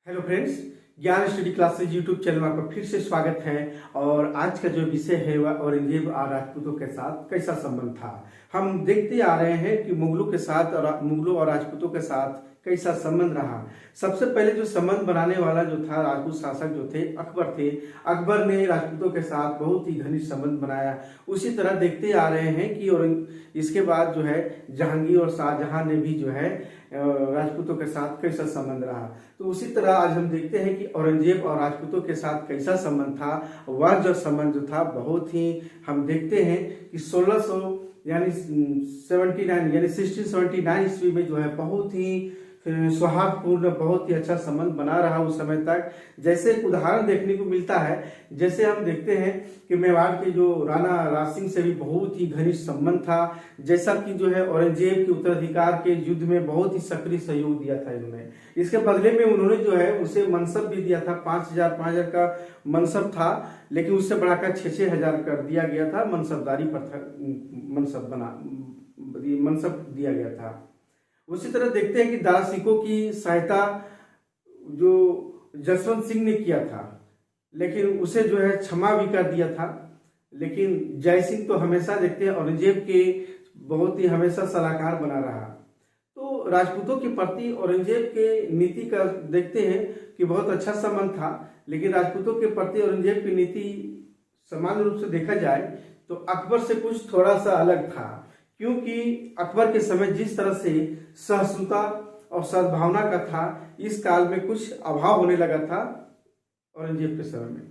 Hello friends, ज्ञान study classes YouTube channel में आपका फिर से स्वागत है। और आज का जो विषय है वह औरंगजेब और राजपूतों के साथ कैसा संबंध था। हम देखते आ रहे हैं कि मुगलों और राजपूतों के साथ कैसा संबंध रहा। सबसे पहले जो संबंध बनाने वाला जो था राजपूत शासक जो थे अकबर थे। अकबर ने राजपूतों के साथ बहुत ही घनिष्ठ संबंध बनाया। उसी तरह देखते आ रहे हैं कि इसके बाद जो है जहांगीर और शाहजहां ने भी जो है राजपूतों के साथ कैसा संबंध रहा। तो उसी तरह आज हम देखते हैं कि औरंगजेब और राजपूतों के साथ कैसा संबंध था। वह जो संबंध जो था बहुत ही हम देखते हैं कि 1600 यानी 1679 ईस्वी में जो है बहुत ही सौहार्दपूर्ण बहुत ही अच्छा संबंध बना रहा उस समय तक। जैसे एक उदाहरण देखने को मिलता है, जैसे हम देखते हैं कि मेवाड़ के जो राणा राज सिंह से भी बहुत ही घनिष्ठ संबंध था। जैसा कि जो है औरंगजेब के उत्तराधिकार के युद्ध में बहुत ही सक्रिय सहयोग दिया था इन्होंने। इसके बदले में उन्होंने जो है उसे मनसब भी दिया था। 5,000 का मनसब था, लेकिन उससे बढ़ाकर 6,000 कर दिया गया था। मनसबदारी पर मनसब दिया गया था। उसी तरह देखते हैं कि दारा सिकों की सहायता जो जसवंत सिंह ने किया था, लेकिन उसे जो है क्षमा भी कर दिया था। लेकिन जय सिंह तो हमेशा देखते हैं औरंगजेब के बहुत ही हमेशा सलाहकार बना रहा। तो राजपूतों के प्रति औरंगजेब के नीति का देखते हैं कि बहुत अच्छा संबंध था, लेकिन राजपूतों के प्रति औरंगजेब की नीति सामान्य रूप से देखा जाए तो अकबर से कुछ थोड़ा सा अलग था। क्योंकि अकबर के समय जिस तरह से सहिष्णुता और सद्भावना का था, इस काल में कुछ अभाव होने लगा था औरंगजेब के समय में।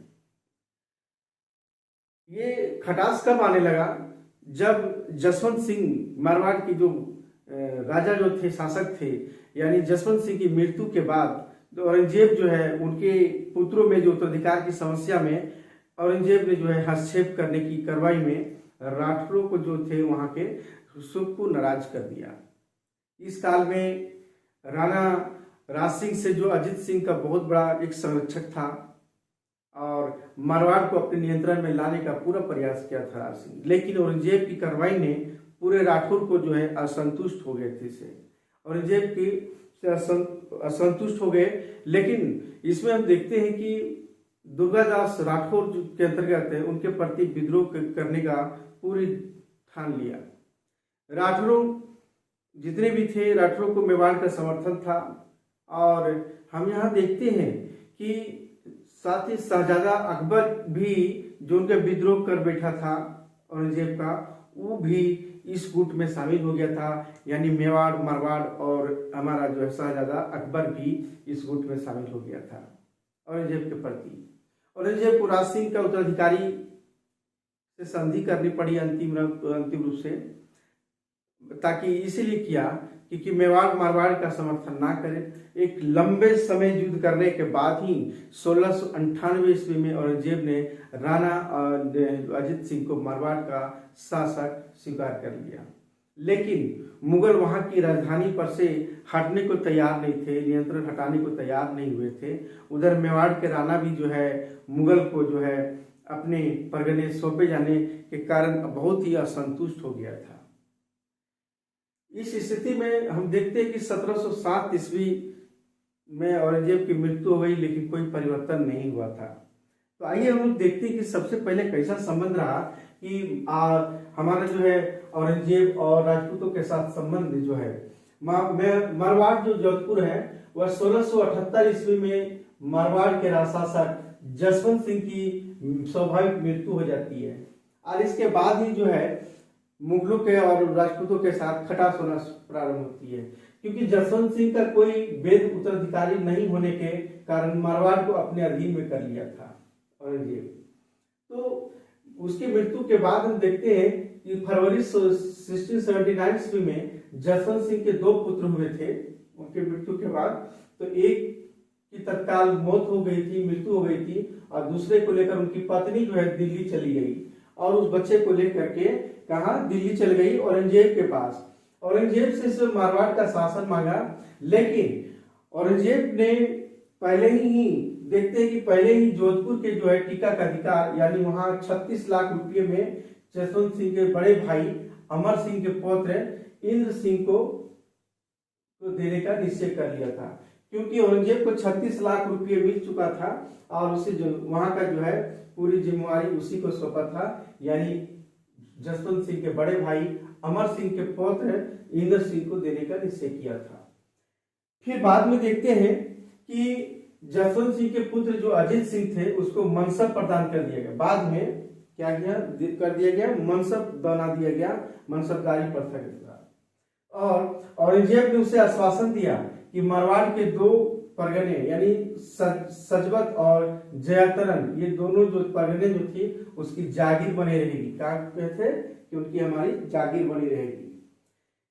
ये खटास कब आने लगा, जब जसवंत सिंह मारवाड़ की जो राजा जो थे शासक थे, यानी जसवंत सिंह की मृत्यु के बाद औरंगजेब जो है उनके पुत्रों में जो उत्तराधिकार की समस्या में औरंगजेब ने जो है हस्तक्षेप करने की कार्रवाई में राठौरों को जो थे वहां के सबको नाराज कर दिया। इस काल में राणा राज सिंह से जो अजीत सिंह का बहुत बड़ा एक संरक्षक था और मारवाड़ को अपने नियंत्रण में लाने का पूरा प्रयास किया था राज सिंह। लेकिन औरंगजेब की कार्रवाई ने पूरे राठौर को जो है असंतुष्ट हो गए थे। औरंगजेब की असंतुष्ट हो गए। लेकिन इसमें हम देखते हैं कि दुर्गादास राठौर के अंतर्गत है, उनके प्रति विद्रोह करने का पूरी ठान लिया। राठौरों जितने भी थे, राठौरों को मेवाड़ का समर्थन था। और हम यहाँ देखते हैं कि साथ ही शहजादा अकबर भी जो उनका विद्रोह कर बैठा था औरंगजेब का, वो भी इस गुट में शामिल हो गया था। यानी मेवाड़, मारवाड़ और हमारा जो है शहजादा अकबर भी इस गुट में शामिल हो गया था औरंगजेब के प्रति। औरंगजेब को राज सिंह का उत्तराधिकारी से संधि करनी पड़ी अंतिम रूप से, ताकि इसीलिए किया क्योंकि मेवाड़ मारवाड़ का समर्थन ना करे। एक लंबे समय युद्ध करने के बाद ही 1698 ईस्वी में औरंगजेब ने राणा अजीत सिंह को मारवाड़ का शासक स्वीकार कर लिया। लेकिन मुगल वहां की राजधानी पर से हटने को तैयार नहीं थे, नियंत्रण हटाने को तैयार नहीं हुए थे। उधर मेवाड़ के राणा भी जो है मुगल को जो है अपने परगने सौंपे जाने के कारण बहुत ही असंतुष्ट हो गया था। इस स्थिति में हम देखते हैं कि 1707 ईस्वी में औरंगजेब की मृत्यु हो गई, लेकिन कोई परिवर्तन नहीं हुआ था। तो आइए हम लोग देखते हैं कि सबसे पहले कैसा संबंध रहा कि हमारा जो है औरंगजेब और राजपूतों के साथ संबंध जो है। मारवाड़ जो जोधपुर है वह 1678 ईस्वी में मारवाड़ के शासक जसवंत सिंह की स्वाभाविक मृत्यु हो जाती है। और इसके बाद ही जो है मुगलों के और राजपूतों के साथ खटास होना प्रारंभ होती है, क्योंकि जसवंत सिंह का कोई वैध उत्तराधिकारी नहीं होने के कारण मारवाड़ को अपने अधीन में कर लिया था औरंगजेब। तो उसकी मृत्यु के बाद हम देखते हैं कि फरवरी 1679 ईस्वी में जसवंत सिंह के 2 पुत्र हुए थे। उनके मृत्यु के बाद तो एक की तत्काल मृत्यु हो गई थी, और दूसरे को लेकर उनकी पत्नी जो है दिल्ली चली गई और उस बच्चे को लेकर के कहा दिल्ली चल गई औरंगजेब के पास। औरंगजेब से मारवाड़ का शासन मांगा, लेकिन औरंगजेब ने पहले ही जोधपुर के जो है टीका का अधिकार, यानी वहां 36 लाख रुपये में जसवंत सिंह के बड़े भाई अमर सिंह के पुत्र इंद्र सिंह को देने का निश्चय कर लिया था। क्योंकि औरंगजेब को 36 लाख रुपये मिल चुका था और उसे जो वहां का जो है पूरी जिम्मेवारी उसी को सौंपा था, यानी जसवंत सिंह के बड़े भाई अमर सिंह के पौत्र इंद्र सिंह को देने का निश्चय किया था। फिर बाद में देखते हैं कि जसवंत सिंह के पुत्र जो अजीत सिंह थे उसको मनसब प्रदान कर दिया गया। बाद में क्या किया कर दिया गया, मनसब बना दिया गया, मनसबदारी प्रथा के द्वारा। और औरंगजेब ने उसे आश्वासन दिया कि मारवाड़ के 2 परगने यानी सजबत और जयातरन, ये दोनों जो परगने जो थी उसकी जागीर बनी रहेगी। क्या कहते कि उनकी हमारी जागीर बनी रहेगी।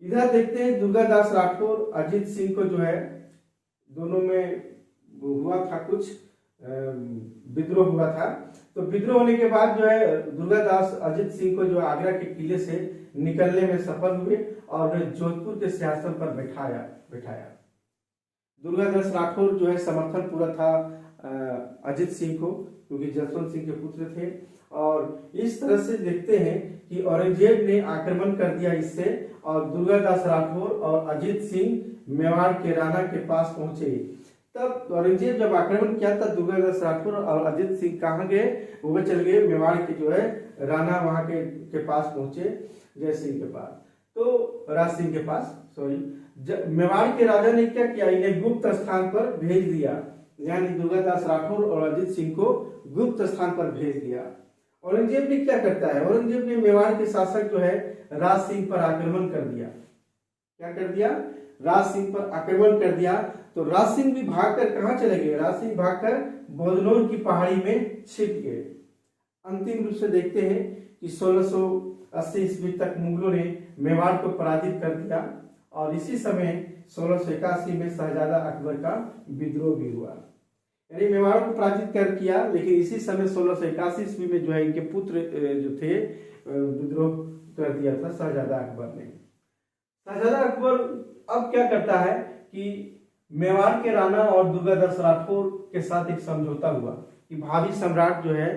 इधर देखते हैं दुर्गादास राठौर अजीत सिंह को जो है दोनों में हुआ था, कुछ विद्रोह हुआ था। तो विद्रोह होने के बाद जो है दुर्गादास अजीत सिंह को जो आगरा के किले से निकलने में सफल हुए और जोधपुर के सिंहासन पर बैठाया। दुर्गादास राठौर जो है समर्थन पूरा था अजीत सिंह को, क्योंकि जसवंत सिंह के पुत्र थे। और इस तरह से देखते हैं कि औरंगजेब ने आक्रमण कर दिया इससे, और दुर्गादास राठौर और अजीत सिंह मेवाड़ के राणा के पास पहुंचे। तब औरंगजेब जब आक्रमण किया तब दुर्गादास राठौर और अजीत सिंह कहाँ गए, वो चल गए मेवाड़ के जो है राणा वहां के पास पहुंचे, जय सिंह के पास, तो राज सिंह के पास, सॉरी। मेवाड़ के राजा ने क्या किया, इन्हें गुप्त स्थान पर भेज दिया, यानी दुर्गादास राठौर और अजीत सिंह को गुप्त स्थान पर भेज दिया। औरंगजेब ने क्या करता है, औरंगजेब ने मेवाड़ के शासक जो है राज सिंह पर आक्रमण कर दिया। क्या कर दिया, राज सिंह पर आक्रमण कर दिया। तो राज सिंह भी भागकर कहां चले गए, राज सिंह भागकर बौद्धनौर की पहाड़ी में छिप गए। अंतिम रूप से देखते हैं कि 1680 ईस्वी तक मुगलों ने मेवाड़ को पराजित कर दिया, और इसी समय 1681 में शहजादा अकबर का विद्रोह भी हुआ। यानी मेवाड़ को पराजित कर किया, लेकिन इसी समय 1681 ईस्वी में जो है इनके पुत्र जो थे विद्रोह कर दिया था शहजादा अकबर ने। शहजादा अकबर अब क्या करता है कि मेवाड़ के राणा और दुर्गादास राठौर के साथ एक समझौता हुआ कि भावी सम्राट जो है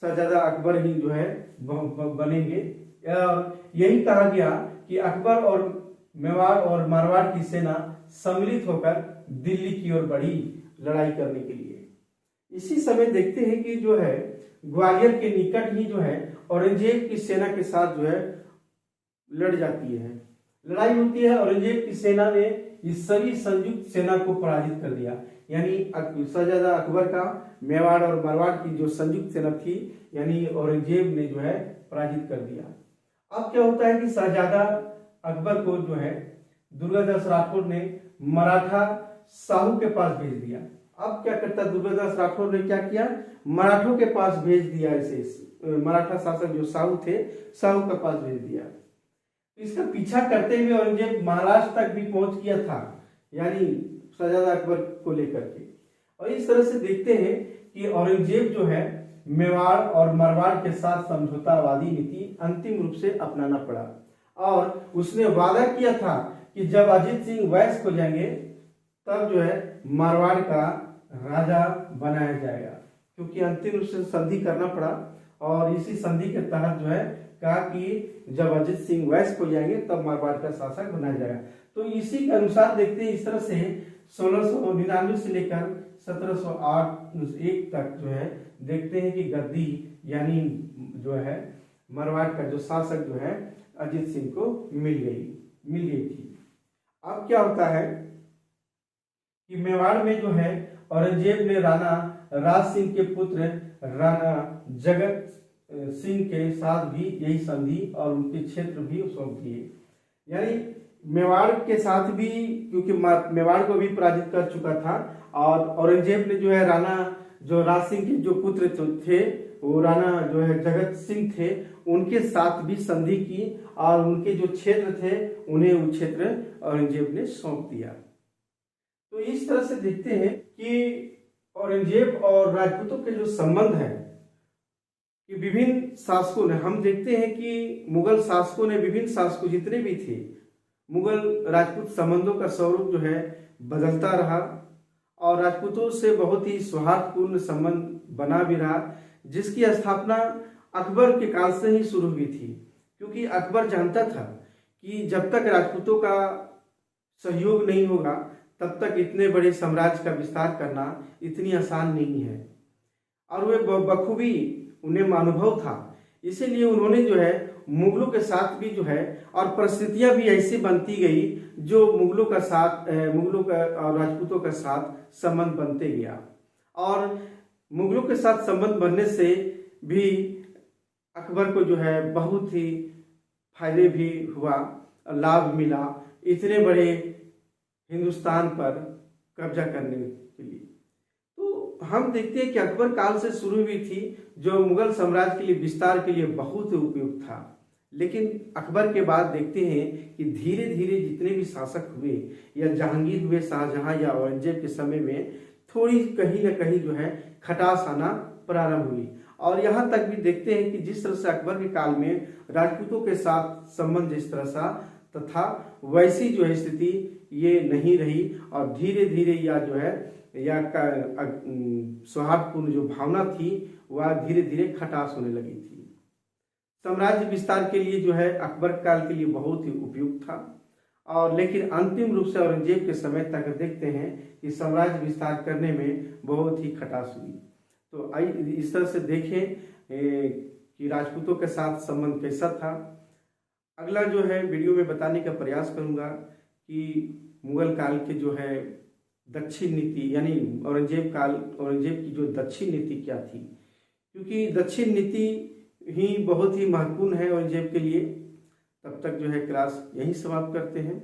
शहजादा अकबर ही जो है बनेंगे। यही कहा गया कि अकबर और मेवाड़ और मारवाड़ की सेना सम्मिलित होकर दिल्ली की ओर बढ़ी लड़ाई करने के लिए। इसी समय देखते हैं कि जो है ग्वालियर के निकट ही जो है औरंगजेब की सेना के साथ जो है लड़ जाती है, लड़ाई होती है। औरंगजेब की सेना ने इस सभी संयुक्त सेना को पराजित कर दिया, यानी शहजादा अकबर का मेवाड़ और मारवाड़ की जो संयुक्त सेना थी, यानी औरंगजेब ने जो है पराजित कर दिया। अब क्या होता है कि शहजादा अकबर को जो है दुर्गादास राठौर ने मराठा साहू के पास भेज दिया। अब क्या करता, दुर्गादास राठौर ने क्या किया, मराठों के पास भेज दिया, इसे मराठा शासक जो साहू थे, साहू के पास भेज दिया। इसका पीछा करते हुए औरंगजेब महाराष्ट्र तक भी पहुंच गया था, यानी शहजादा अकबर को लेकर के। और इस तरह से देखते हैं कि औरंगजेब जो है मेवाड़ और मारवाड़ के साथ समझौतावादी नीति अंतिम रूप से अपनाना पड़ा, और उसने वादा किया था कि जब अजीत सिंह वयस्क हो जाएंगे तब जो है मारवाड़ का राजा बनाया जाएगा, क्योंकि अंतिम रूप से संधि करना पड़ा। और इसी संधि के तहत जो है कहा कि जब अजीत सिंह वयस्क हो जाएंगे तब मारवाड़ का शासक बनाया जाएगा। तो इसी के अनुसार देखते हैं, इस तरह से 1699 से लेकर 1708 तक जो है देखते हैं कि गद्दी यानी जो है मारवाड़ का जो शासक जो है अजीत सिंह को मिल गई थी। अब क्या होता है कि मेवाड़ में जो है औरंगजेब ने राणा राज सिंह के पुत्र राणा जगत सिंह के साथ भी यही संधि और उनके क्षेत्र भी सौंप दिए। यानी मेवाड़ के साथ भी, क्योंकि मेवाड़ को भी पराजित कर चुका था, और औरंगजेब ने जो है राणा जो राज सिंह के जो पुत्र थे वो राणा जो है जगत सिंह थे, उनके साथ भी संधि की, और उनके जो क्षेत्र थे उन्हें वो क्षेत्र औरंगजेब ने सौंप दिया। तो इस तरह से देखते हैं कि औरंगजेब और राजपूतों के जो संबंध है कि विभिन्न शासकों ने, हम देखते हैं कि मुगल शासकों ने, विभिन्न शासकों जितने भी थे, मुगल राजपूत संबंधों का स्वरूप जो है बदलता रहा, और राजपूतों से बहुत ही सौहार्दपूर्ण संबंध बना भी रहा, जिसकी स्थापना अकबर के काल से ही शुरू हुई थी। क्योंकि अकबर जानता था कि जब तक राजपूतों का सहयोग नहीं होगा तब तक इतने बड़े साम्राज्य का विस्तार करना इतनी आसान नहीं है, और वे बखूबी उन्हें अनुभव था। इसीलिए उन्होंने जो है मुगलों के साथ भी जो है, और परिस्थितियां भी ऐसी बनती गई जो मुगलों का और राजपूतों का साथ संबंध बनते गया। और मुगलों के साथ संबंध बनने से भी अकबर को जो है बहुत ही फायदे भी हुआ, लाभ मिला इतने बड़े हिंदुस्तान पर कब्जा करने के लिए। तो हम देखते हैं कि अकबर काल से शुरू हुई थी, जो मुगल साम्राज्य के लिए विस्तार के लिए बहुत उपयुक्त था। लेकिन अकबर के बाद देखते हैं कि धीरे धीरे जितने भी शासक हुए, या जहांगीर हुए, शाहजहां या औरंगजेब के समय में थोड़ी कहीं ना कहीं जो है खटास आना प्रारंभ हुई। और यहाँ तक भी देखते हैं कि जिस तरह से अकबर के काल में राजपूतों के साथ संबंध जिस तरह सा तथा वैसी जो है स्थिति ये नहीं रही, और धीरे धीरे या जो है या सौहार्दपूर्ण जो भावना थी वह धीरे धीरे खटास होने लगी थी। साम्राज्य विस्तार के लिए जो है अकबर काल के लिए बहुत ही उपयुक्त था, और लेकिन अंतिम रूप से औरंगजेब के समय तक देखते हैं कि साम्राज्य विस्तार करने में बहुत ही खटास हुई। तो इस तरह से देखें कि राजपूतों के साथ संबंध कैसा था। अगला जो है वीडियो में बताने का प्रयास करूंगा कि मुगल काल के जो है दक्षिण नीति, यानी औरंगजेब की जो दक्षिण नीति क्या थी, क्योंकि दक्षिण नीति ही बहुत ही महत्वपूर्ण है औरंगजेब के लिए। तब तक जो है क्लास यहीं समाप्त करते हैं।